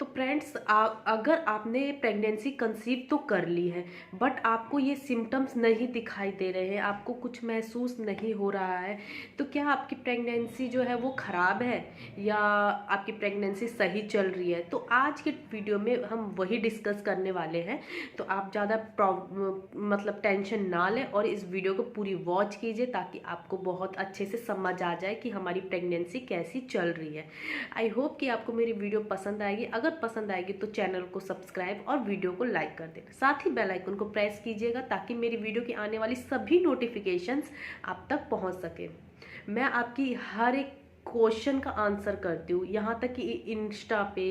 तो फ्रेंड्स, अगर आपने प्रेगनेंसी कंसीव तो कर ली है, बट आपको ये सिम्टम्स नहीं दिखाई दे रहे हैं, आपको कुछ महसूस नहीं हो रहा है, तो क्या आपकी प्रेगनेंसी जो है वो ख़राब है या आपकी प्रेगनेंसी सही चल रही है? तो आज के वीडियो में हम वही डिस्कस करने वाले हैं। तो आप ज़्यादा मतलब टेंशन ना लें और इस वीडियो को पूरी वॉच कीजिए, ताकि आपको बहुत अच्छे से समझ आ जाए कि हमारी प्रेगनेंसी कैसी चल रही है। आई होप कि आपको मेरी वीडियो पसंद आएगी। अगर पसंद आएगी तो चैनल को सब्सक्राइब और वीडियो को लाइक कर देना, साथ ही बेल आइकन को प्रेस कीजिएगा, ताकि मेरी वीडियो की आने वाली सभी नोटिफिकेशंस आप तक पहुंच सके। मैं आपकी हर एक क्वेश्चन का आंसर करती हूँ, यहाँ तक कि इंस्टा पे,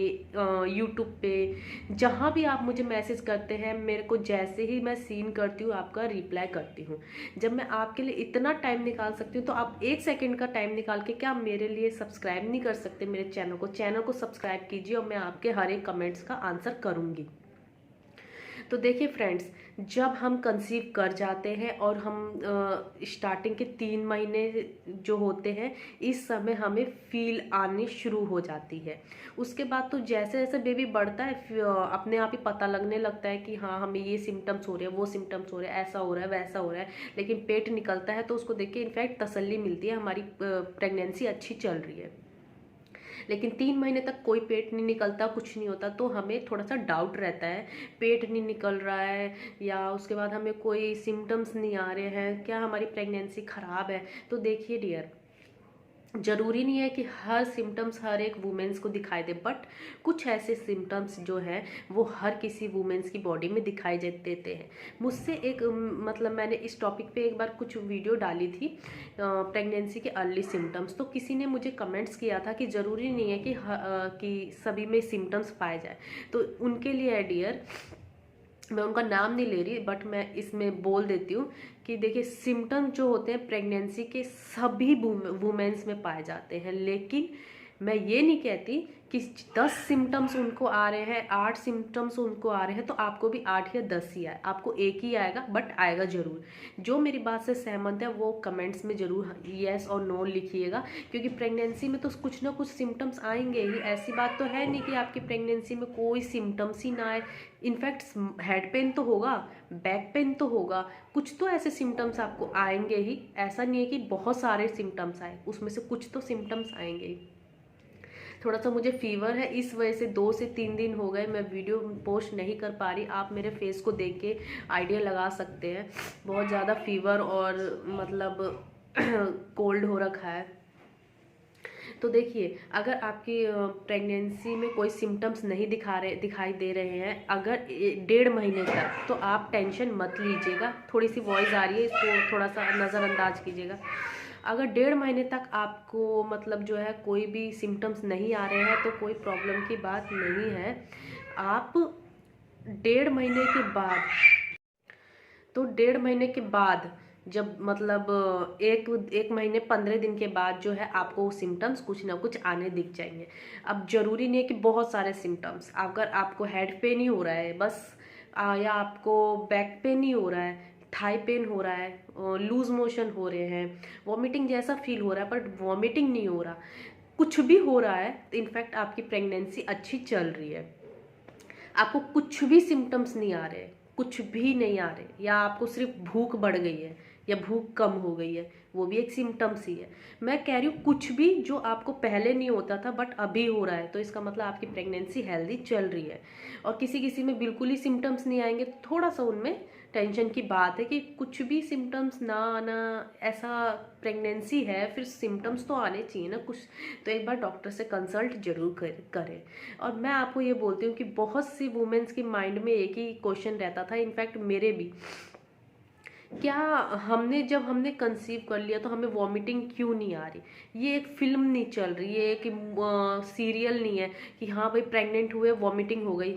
यूट्यूब पे, जहाँ भी आप मुझे मैसेज करते हैं, मेरे को जैसे ही मैं सीन करती हूँ आपका रिप्लाई करती हूँ। जब मैं आपके लिए इतना टाइम निकाल सकती हूँ, तो आप 1 सेकंड का टाइम निकाल के क्या मेरे लिए सब्सक्राइब नहीं कर सकते मेरे चैनल को सब्सक्राइब कीजिए, और मैं आपके हर एक कमेंट्स का आंसर करूँगी। तो देखिए फ्रेंड्स, जब हम कंसीव कर जाते हैं और हम स्टार्टिंग के 3 महीने जो होते हैं, इस समय हमें फील आनी शुरू हो जाती है। उसके बाद तो जैसे जैसे बेबी बढ़ता है, अपने आप ही पता लगने लगता है कि हाँ, हमें ये सिम्टम्स हो रहे हैं, वो सिम्टम्स हो रहे हैं, ऐसा हो रहा है, वैसा हो रहा है। लेकिन पेट निकलता है तो उसको देख के इनफैक्ट तसल्ली मिलती है, हमारी प्रेगनेंसी अच्छी चल रही है। लेकिन 3 महीने तक कोई पेट नहीं निकलता, कुछ नहीं होता, तो हमें थोड़ा सा डाउट रहता है, पेट नहीं निकल रहा है, या उसके बाद हमें कोई सिम्टम्स नहीं आ रहे हैं, क्या हमारी प्रेगनेंसी ख़राब है? तो देखिए डियर, जरूरी नहीं है कि हर सिम्टम्स हर एक वुमेन्स को दिखाई दे, बट कुछ ऐसे सिम्टम्स जो है वो हर किसी वुमेन्स की बॉडी में दिखाई देते हैं। मुझसे एक मतलब मैंने इस टॉपिक पे एक बार कुछ वीडियो डाली थी, प्रेगनेंसी के अर्ली सिम्टम्स। तो किसी ने मुझे कमेंट्स किया था कि ज़रूरी नहीं है कि सभी में सिम्टम्स पाए जाए। तो उनके लिए डियर, मैं उनका नाम नहीं ले रही, बट मैं इसमें बोल देती हूँ कि देखिए, सिम्टम जो होते हैं प्रेगनेंसी के सभी वुमेन्स में पाए जाते हैं। लेकिन मैं ये नहीं कहती कि 10 सिम्टम्स उनको आ रहे हैं, 8 सिम्टम्स उनको आ रहे हैं, तो आपको भी 8 या 10 ही आए, आपको एक ही आएगा, बट आएगा जरूर। जो मेरी बात से सहमत है वो कमेंट्स में जरूर येस और नो लिखिएगा, क्योंकि प्रेगनेंसी में तो कुछ ना कुछ सिम्टम्स आएंगे ही। ऐसी बात तो है नहीं कि आपकी प्रेगनेंसी में कोई सिम्टम्स ही ना आए। इनफैक्ट हेड पेन तो होगा, बैक पेन तो होगा, कुछ तो ऐसे सिम्टम्स आपको आएंगे ही। ऐसा नहीं है कि बहुत सारे सिम्टम्स आए, उसमें से कुछ तो सिम्टम्स आएंगे ही। थोड़ा सा मुझे फीवर है, इस वजह से 2 से 3 दिन हो गए मैं वीडियो पोस्ट नहीं कर पा रही। आप मेरे फेस को देख के आइडिया लगा सकते हैं, बहुत ज़्यादा फीवर और मतलब कोल्ड हो रखा है। तो देखिए, अगर आपकी प्रेगनेंसी में कोई सिम्टम्स नहीं दिखाई दे रहे हैं, अगर 1.5 महीने तक, तो आप टेंशन मत लीजिएगा। थोड़ी सी वॉइस आ रही है, इसको थोड़ा सा नज़रअंदाज कीजिएगा। अगर 1.5 महीने तक आपको मतलब जो है कोई भी सिम्टम्स नहीं आ रहे हैं, तो कोई प्रॉब्लम की बात नहीं है। आप 1.5 महीने के बाद, तो 1.5 महीने के बाद, जब मतलब एक महीने 15 दिन के बाद जो है, आपको सिम्टम्स कुछ ना कुछ आने दिख जाएंगे। अब जरूरी नहीं है कि बहुत सारे सिम्टम्स, अगर आपको हेड पेन ही हो रहा है बस, या आपको बैक पेन ही हो रहा है, थाई पेन हो रहा है, लूज मोशन हो रहे हैं, वॉमिटिंग जैसा फील हो रहा है बट वॉमिटिंग नहीं हो रहा, कुछ भी हो रहा है, तो इनफैक्ट आपकी प्रेगनेंसी अच्छी चल रही है। आपको कुछ भी सिम्टम्स नहीं आ रहे, कुछ भी नहीं आ रहे, या आपको सिर्फ भूख बढ़ गई है या भूख कम हो गई है, वो भी एक सिम्टम्स ही है। मैं कह रही हूँ कुछ भी जो आपको पहले नहीं होता था बट अभी हो रहा है, तो इसका मतलब आपकी प्रेगनेंसी हेल्दी चल रही है। और किसी किसी में बिल्कुल ही सिम्टम्स नहीं आएंगे, तो थोड़ा सा उनमें टेंशन की बात है कि कुछ भी सिम्टम्स ना आना, ऐसा प्रेगनेंसी है, फिर सिम्टम्स तो आने चाहिए ना कुछ। तो एक बार डॉक्टर से कंसल्ट जरूर करें। और मैं आपको ये बोलती हूँ कि बहुत सी वुमेन्स के माइंड में एक ही क्वेश्चन रहता था, इनफैक्ट मेरे भी, क्या जब हमने कंसीव कर लिया तो हमें वॉमिटिंग क्यों नहीं आ रही? ये एक फिल्म नहीं चल रही है, एक सीरियल नहीं है कि हाँ भाई प्रेग्नेंट हुए वॉमिटिंग हो गई,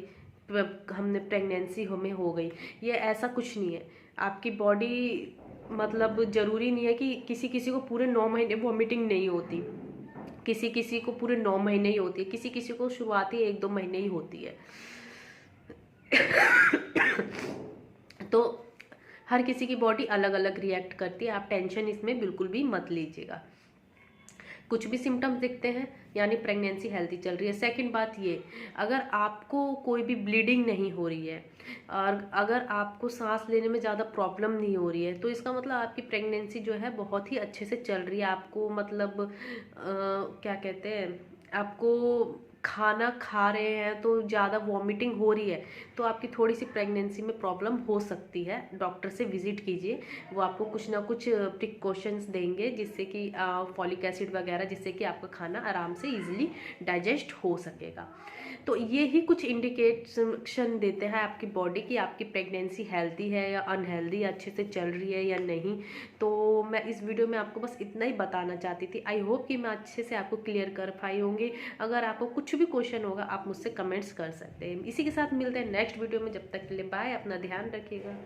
हमने प्रेगनेंसी हमें हो गई। ये ऐसा कुछ नहीं है। आपकी बॉडी मतलब ज़रूरी नहीं है कि किसी किसी को पूरे 9 महीने वॉमिटिंग नहीं होती, किसी किसी को पूरे 9 महीने ही होती है, किसी किसी को शुरुआती 1-2 महीने ही होती है। तो हर किसी की बॉडी अलग अलग रिएक्ट करती है, आप टेंशन इसमें बिल्कुल भी मत लीजिएगा। कुछ भी सिम्टम्स दिखते हैं यानी प्रेगनेंसी हेल्दी चल रही है। सेकंड बात ये, अगर आपको कोई भी ब्लीडिंग नहीं हो रही है और अगर आपको सांस लेने में ज़्यादा प्रॉब्लम नहीं हो रही है तो इसका मतलब आपकी प्रेगनेंसी जो है बहुत ही अच्छे से चल रही है। आपको मतलब क्या कहते हैं, आपको खाना खा रहे हैं तो ज़्यादा वॉमिटिंग हो रही है तो आपकी थोड़ी सी प्रेगनेंसी में प्रॉब्लम हो सकती है। डॉक्टर से विजिट कीजिए, वो आपको कुछ ना कुछ प्रिकॉशंस देंगे जिससे कि फॉलिक एसिड वगैरह, जिससे कि आपका खाना आराम से इजीली डाइजेस्ट हो सकेगा। तो ये ही कुछ इंडिकेशन देते हैं आपकी बॉडी की आपकी प्रेगनेंसी हेल्दी है या अनहेल्दी, अच्छे से चल रही है या नहीं। तो मैं इस वीडियो में आपको बस इतना ही बताना चाहती थी। आई होप कि मैं अच्छे से आपको क्लियर कर पाई होंगी। अगर आपको कुछ भी क्वेश्चन होगा आप मुझसे कमेंट्स कर सकते हैं। इसी के साथ मिलते हैं नेक्स्ट वीडियो में, जब तक के लिए बाय, अपना ध्यान रखिएगा।